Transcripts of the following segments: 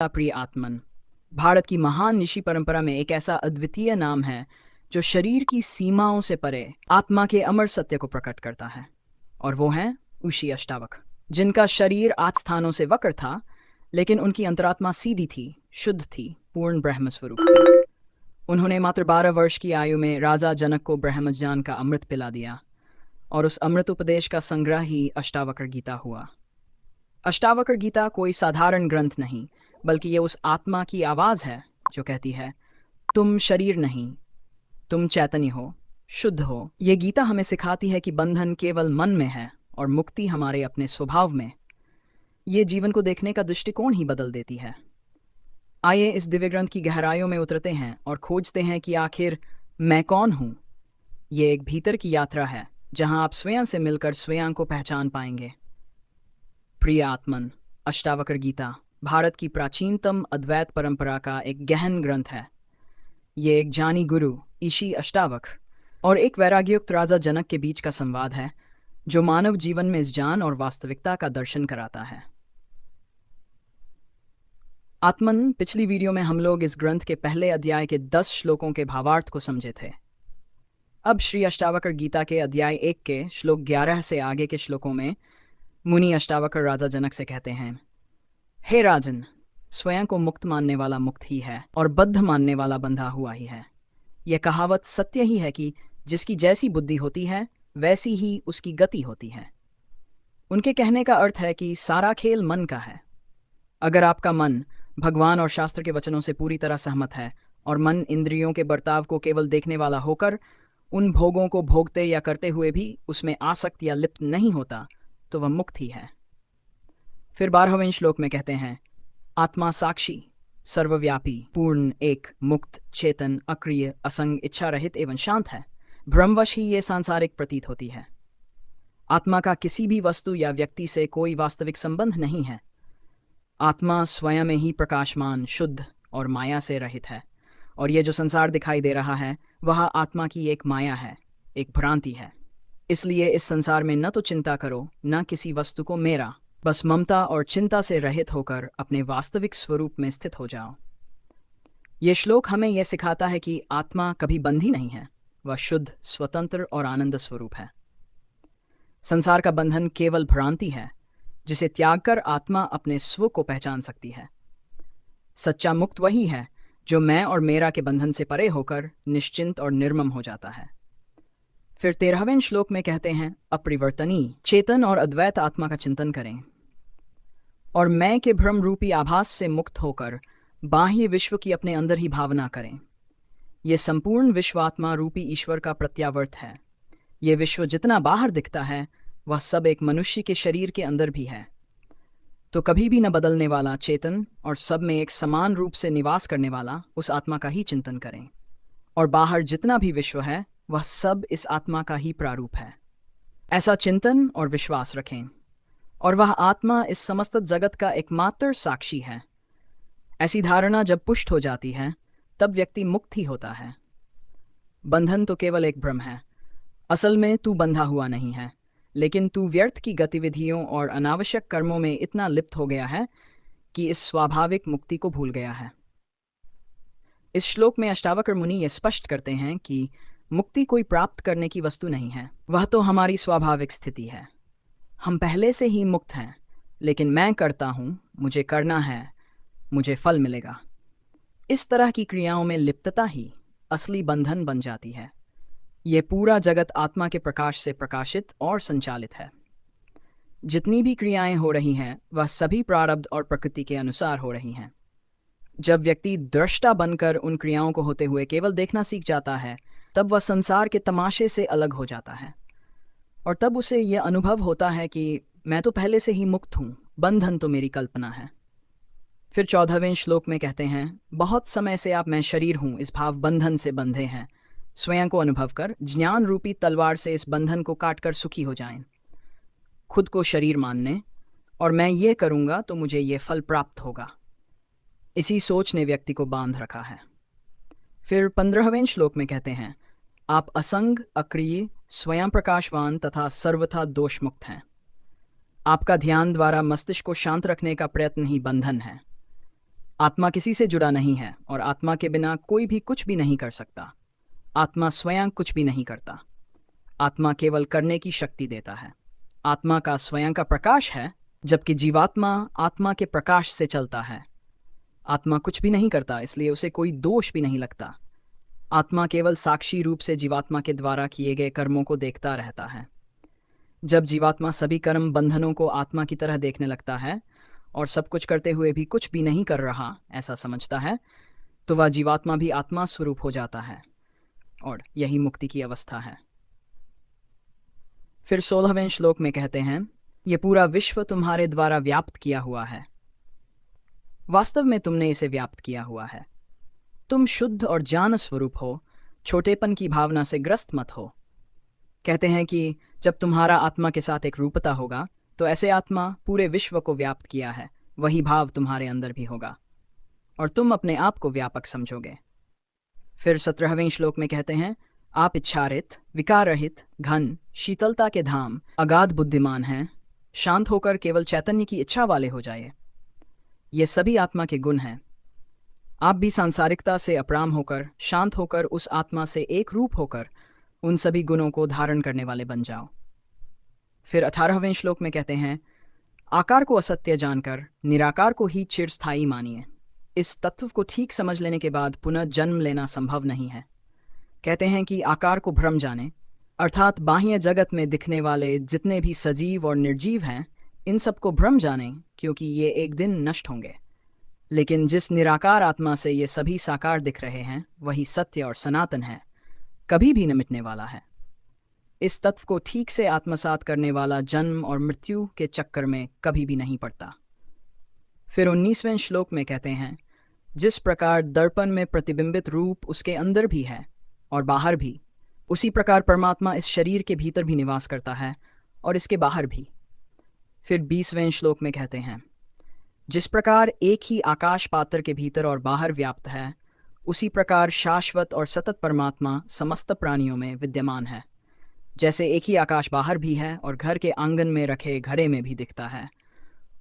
प्रिय आत्मन भारत की महान ऋषि परंपरा में एक ऐसा अद्वितीय नाम है जो शरीर की सीमाओं से परे आत्मा के अमर सत्य को प्रकट करता है। और वो है ऋषि अष्टावक, जिनका शरीर 8 स्थानों से वक्र था, लेकिन उनकी अंतरात्मा सीधी थी, शुद्ध थी, पूर्ण ब्रह्म स्वरूप थी। उन्होंने मात्र 12 वर्ष की आयु में राजा जनक को ब्रह्म ज्ञान का अमृत पिला दिया, और उस अमृत उपदेश का संग्रह ही अष्टावक्र गीता हुआ। अष्टावक्र गीता कोई साधारण ग्रंथ नहीं, बल्कि ये उस आत्मा की आवाज है जो कहती है, तुम शरीर नहीं, तुम चैतन्य हो, शुद्ध हो। ये गीता हमें सिखाती है कि बंधन केवल मन में है और मुक्ति हमारे अपने स्वभाव में। ये जीवन को देखने का दृष्टिकोण ही बदल देती है। आइए इस दिव्य ग्रंथ की गहराइयों में उतरते हैं और खोजते हैं कि आखिर मैं कौन हूँ। ये एक भीतर की यात्रा है, जहाँ आप स्वयं से मिलकर स्वयं को पहचान पाएंगे। प्रिय आत्मन, अष्टावक्र गीता भारत की प्राचीनतम अद्वैत परंपरा का एक गहन ग्रंथ है। ये एक ज्ञानी गुरु ऋषि अष्टावक्र और एक वैराग्ययुक्त राजा जनक के बीच का संवाद है, जो मानव जीवन में इस ज्ञान और वास्तविकता का दर्शन कराता है। आत्मन, पिछली वीडियो में हम लोग इस ग्रंथ के पहले अध्याय के 10 श्लोकों के भावार्थ को समझे थे। अब श्री अष्टावक्र गीता के अध्याय 1 के श्लोक 11 से आगे के श्लोकों में मुनि अष्टावक्र राजा जनक से कहते हैं, हे राजन, स्वयं को मुक्त मानने वाला मुक्त ही है और बद्ध मानने वाला बंधा हुआ ही है। यह कहावत सत्य ही है कि जिसकी जैसी बुद्धि होती है वैसी ही उसकी गति होती है। उनके कहने का अर्थ है कि सारा खेल मन का है। अगर आपका मन भगवान और शास्त्र के वचनों से पूरी तरह सहमत है और मन इंद्रियों के बर्ताव को केवल देखने वाला होकर उन भोगों को भोगते या करते हुए भी उसमें आसक्त या लिप्त नहीं होता, तो वह मुक्त ही है। फिर 12वें श्लोक में कहते हैं, आत्मा साक्षी, सर्वव्यापी, पूर्ण, एक, मुक्त, चेतन, अक्रिय, असंग, इच्छा रहित एवं शांत है। भ्रमवश ही ये सांसारिक प्रतीत होती है। आत्मा का किसी भी वस्तु या व्यक्ति से कोई वास्तविक संबंध नहीं है। आत्मा स्वयं में ही प्रकाशमान, शुद्ध और माया से रहित है, और ये जो संसार दिखाई दे रहा है वह आत्मा की एक माया है, एक भ्रांति है। इसलिए इस संसार में न तो चिंता करो, न किसी वस्तु को मेरा, बस ममता और चिंता से रहित होकर अपने वास्तविक स्वरूप में स्थित हो जाओ। ये श्लोक हमें यह सिखाता है कि आत्मा कभी बंधी नहीं है, वह शुद्ध, स्वतंत्र और आनंद स्वरूप है। संसार का बंधन केवल भ्रांति है, जिसे त्याग कर आत्मा अपने स्व को पहचान सकती है। सच्चा मुक्त वही है जो मैं और मेरा के बंधन से परे होकर निश्चिंत और निर्मम हो जाता है। फिर 13वें श्लोक में कहते हैं, अपरिवर्तनीय, चेतन और अद्वैत आत्मा का चिंतन करें और मैं के भ्रम रूपी आभास से मुक्त होकर बाह्य विश्व की अपने अंदर ही भावना करें। यह संपूर्ण विश्वात्मा रूपी ईश्वर का प्रत्यावर्त है। यह विश्व जितना बाहर दिखता है वह सब एक मनुष्य के शरीर के अंदर भी है। तो कभी भी न बदलने वाला, चेतन और सब में एक समान रूप से निवास करने वाला उस आत्मा का ही चिंतन करें, और बाहर जितना भी विश्व है वह सब इस आत्मा का ही प्रारूप है। ऐसा चिंतन और विश्वास रखें, और वह आत्मा इस समस्त जगत का एकमात्र साक्षी है। ऐसी धारणा जब पुष्ट हो जाती है तब व्यक्ति मुक्त ही होता है। बंधन तो केवल एक भ्रम है। असल में तू बंधा हुआ नहीं है, लेकिन तू व्यर्थ की गतिविधियों और अनावश्यक कर्मों में इतना लिप्त हो गया है कि इस स्वाभाविक मुक्ति को भूल गया है। इस श्लोक में अष्टावक्र मुनि ये स्पष्ट करते हैं कि मुक्ति कोई प्राप्त करने की वस्तु नहीं है, वह तो हमारी स्वाभाविक स्थिति है। हम पहले से ही मुक्त हैं, लेकिन मैं करता हूँ, मुझे करना है, मुझे फल मिलेगा। इस तरह की क्रियाओं में लिप्तता ही असली बंधन बन जाती है। ये पूरा जगत आत्मा के प्रकाश से प्रकाशित और संचालित है। जितनी भी क्रियाएं हो रही हैं वह सभी प्रारब्ध और प्रकृति के अनुसार हो रही हैं। जब व्यक्ति दृष्टा बनकर उन क्रियाओं को होते हुए केवल देखना सीख जाता है, तब वह संसार के तमाशे से अलग हो जाता है, और तब उसे यह अनुभव होता है कि मैं तो पहले से ही मुक्त हूँ, बंधन तो मेरी कल्पना है। फिर 14वें श्लोक में कहते हैं, बहुत समय से आप मैं शरीर हूँ इस भाव बंधन से बंधे हैं। स्वयं को अनुभव कर ज्ञान रूपी तलवार से इस बंधन को काटकर सुखी हो जाएं। खुद को शरीर मानने और मैं ये करूँगा तो मुझे ये फल प्राप्त होगा, इसी सोच ने व्यक्ति को बांध रखा है। फिर 15वें श्लोक में कहते हैं, आप असंग, अक्रिय, स्वयं प्रकाशवान तथा सर्वथा दोष मुक्त हैं। आपका ध्यान द्वारा मस्तिष्क को शांत रखने का प्रयत्न ही बंधन है। आत्मा किसी से जुड़ा नहीं है और आत्मा के बिना कोई भी कुछ भी नहीं कर सकता। आत्मा स्वयं कुछ भी नहीं करता। आत्मा केवल करने की शक्ति देता है। आत्मा का स्वयं का प्रकाश है, जबकि जीवात्मा आत्मा के प्रकाश से चलता है। आत्मा कुछ भी नहीं करता, इसलिए उसे कोई दोष भी नहीं लगता। आत्मा केवल साक्षी रूप से जीवात्मा के द्वारा किए गए कर्मों को देखता रहता है। जब जीवात्मा सभी कर्म बंधनों को आत्मा की तरह देखने लगता है और सब कुछ करते हुए भी कुछ भी नहीं कर रहा ऐसा समझता है, तो वह जीवात्मा भी आत्मा स्वरूप हो जाता है और यही मुक्ति की अवस्था है। फिर 16वें श्लोक में कहते हैं, ये पूरा विश्व तुम्हारे द्वारा व्याप्त किया हुआ है। वास्तव में तुमने इसे व्याप्त किया हुआ है। तुम शुद्ध और ज्ञान स्वरूप हो, छोटेपन की भावना से ग्रस्त मत हो। कहते हैं कि जब तुम्हारा आत्मा के साथ एक रूपता होगा तो ऐसे आत्मा पूरे विश्व को व्याप्त किया है, वही भाव तुम्हारे अंदर भी होगा और तुम अपने आप को व्यापक समझोगे। फिर 17वें श्लोक में कहते हैं, आप इच्छारहित, विकार रहित, घन, शीतलता के धाम, अगाध बुद्धिमान हैं, शांत होकर केवल चैतन्य की इच्छा वाले हो जाइए। ये सभी आत्मा के गुण हैं। आप भी सांसारिकता से अपराम होकर, शांत होकर, उस आत्मा से एक रूप होकर उन सभी गुणों को धारण करने वाले बन जाओ। फिर 18वें श्लोक में कहते हैं, आकार को असत्य जानकर निराकार को ही चिरस्थायी मानिए। इस तत्व को ठीक समझ लेने के बाद पुनः जन्म लेना संभव नहीं है। कहते हैं कि आकार को भ्रम जाने, अर्थात बाह्य जगत में दिखने वाले जितने भी सजीव और निर्जीव हैं, इन सबको भ्रम जाने, क्योंकि ये एक दिन नष्ट होंगे। लेकिन जिस निराकार आत्मा से ये सभी साकार दिख रहे हैं, वही सत्य और सनातन है, कभी भी न मिटने वाला है। इस तत्व को ठीक से आत्मसात करने वाला जन्म और मृत्यु के चक्कर में कभी भी नहीं पड़ता। फिर 19वें श्लोक में कहते हैं, जिस प्रकार दर्पण में प्रतिबिंबित रूप उसके अंदर भी है और बाहर भी, उसी प्रकार परमात्मा इस शरीर के भीतर भी निवास करता है और इसके बाहर भी। फिर 20वें श्लोक में कहते हैं, जिस प्रकार एक ही आकाश पात्र के भीतर और बाहर व्याप्त है, उसी प्रकार शाश्वत और सतत परमात्मा समस्त प्राणियों में विद्यमान है। जैसे एक ही आकाश बाहर भी है और घर के आंगन में रखे घड़े में भी दिखता है,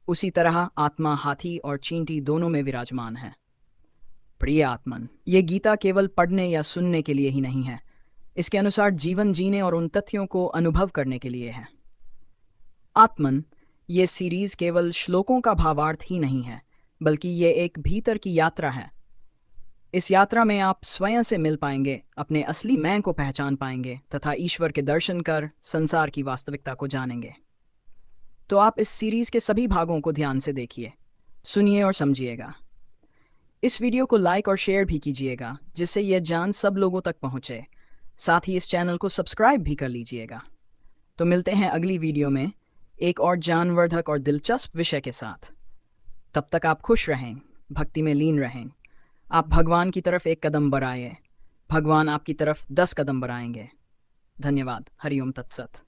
उसी तरह आत्मा हाथी और चींटी दोनों में विराजमान है। प्रिय आत्मन, ये गीता केवल पढ़ने या सुनने के लिए ही नहीं है, इसके अनुसार जीवन जीने और उन तथ्यों को अनुभव करने के लिए है। आत्मन, ये सीरीज केवल श्लोकों का भावार्थ ही नहीं है, बल्कि ये एक भीतर की यात्रा है। इस यात्रा में आप स्वयं से मिल पाएंगे, अपने असली मैं को पहचान पाएंगे तथा ईश्वर के दर्शन कर संसार की वास्तविकता को जानेंगे। तो आप इस सीरीज के सभी भागों को ध्यान से देखिए, सुनिए और समझिएगा। इस वीडियो को लाइक और शेयर भी कीजिएगा, जिससे यह ज्ञान सब लोगों तक पहुंचे। साथ ही इस चैनल को सब्सक्राइब भी कर लीजिएगा। तो मिलते हैं अगली वीडियो में एक और ज्ञानवर्धक और दिलचस्प विषय के साथ। तब तक आप खुश रहें, भक्ति में लीन रहें। आप भगवान की तरफ एक कदम बढ़ाइए, भगवान आपकी तरफ 10 कदम बढ़ाएंगे। धन्यवाद। हरिओम तत्सत।